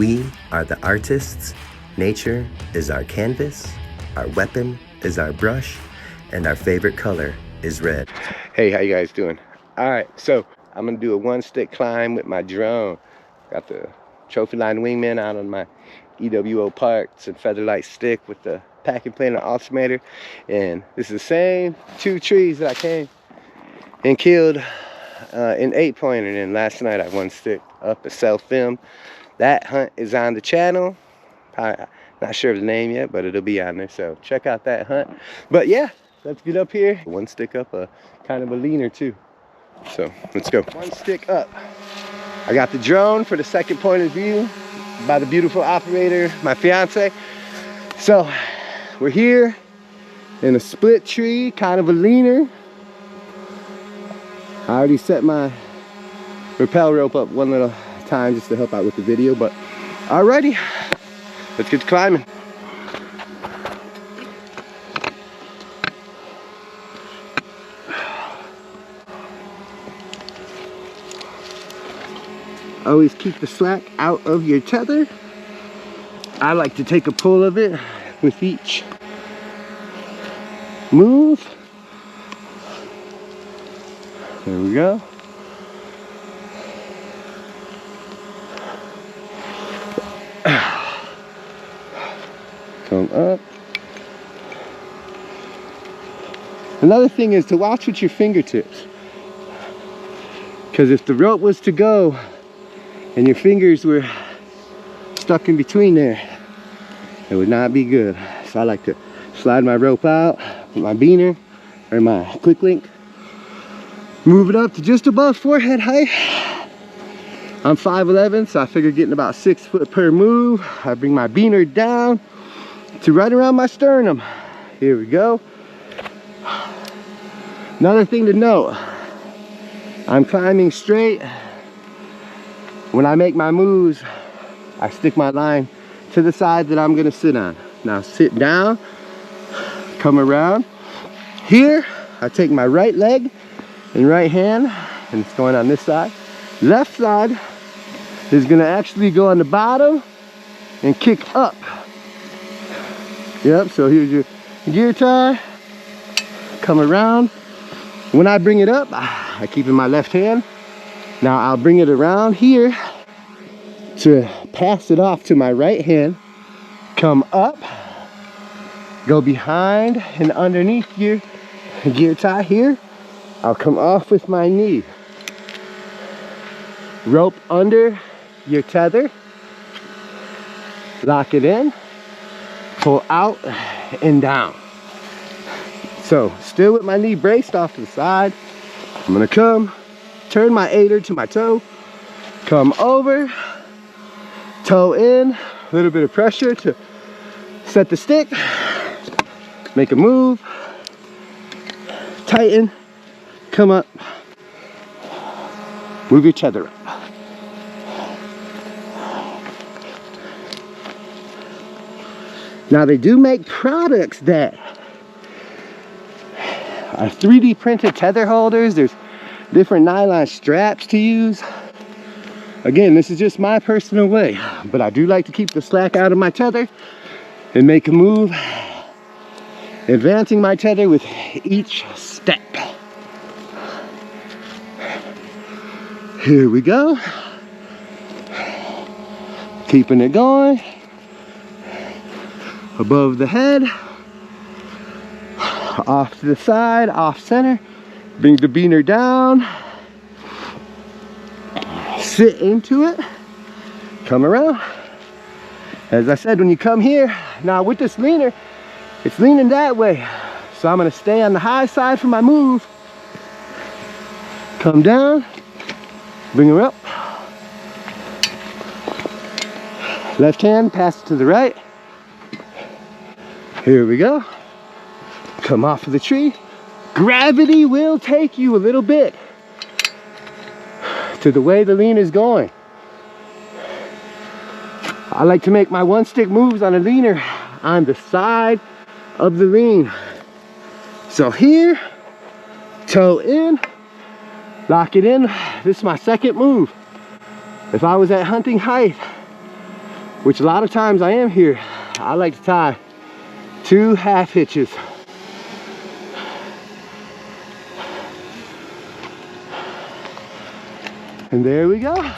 We are the artists. Nature is our canvas. Our weapon is our brush. And our favorite color is red. Hey, how you guys doing? All right, so I'm gonna do a one-stick climb with my drone. Got the Trophyline Wingman out on my EWO parts and featherlight stick with the packing plane and altimeter. And this is the same 2 trees that I came and killed in 8-pointer. And then last night I one-stick up a self-film. That hunt is on the channel. Not sure of the name yet, but it'll be on there. So check out that hunt. But yeah, let's get up here. One stick up, a kind of a leaner too. So let's go. One stick up. I got the drone for the second point of view by the beautiful operator, my fiance. So we're here in a split tree, kind of a leaner. I already set my rappel rope up one little time just to help out with the video, but alrighty, let's get to climbing. Always keep the slack out of your tether. I like to take a pull of it with each move. There we go. Come up. Another thing is to watch with your fingertips, because if the rope was to go and your fingers were stuck in between there, it would not be good. So I like to slide my rope out with my beaner or my quick link, move it up to just above forehead height. I'm 5'11", so I figure getting about 6 foot per move. I bring my beaner down to right around my sternum. Here we go. Another thing to note, I'm climbing straight. When I make my moves, I stick my line to the side that I'm gonna sit on. Now sit down, come around. Here, I take my right leg and right hand, and it's going on this side. Left side is gonna actually go on the bottom and kick up. Yep, so here's your gear tie. Come around. When I bring it up, I keep in my left hand. Now I'll bring it around here to pass it off to my right hand. Come up, go behind and underneath your gear tie here. I'll come off with my knee. Rope under your tether. Lock it in. Pull out and down. So still with my knee braced off to the side, I'm gonna come, turn my aider to my toe, come over, toe in, a little bit of pressure to set the stick, make a move, tighten, come up, move your tether up. Now they do make products that are 3D printed tether holders. There's different nylon straps to use. Again, this is just my personal way, but I do like to keep the slack out of my tether and make a move, advancing my tether with each step. Here we go. Keeping it going. Above the head. Off to the side, off center. Bring the beaner down. Sit into it. Come around. As I said, when you come here, now with this leaner, it's leaning that way. So I'm gonna stay on the high side for my move. Come down, bring her up. Left hand, pass it to the right. Here we go. Come off of the tree. Gravity will take you a little bit to the way the lean is going. I like to make my one stick moves on a leaner on the side of the lean. So here, toe in, lock it in. This is my second move. If I was at hunting height, which a lot of times I am here, I like to tie 2 half hitches. And there we go.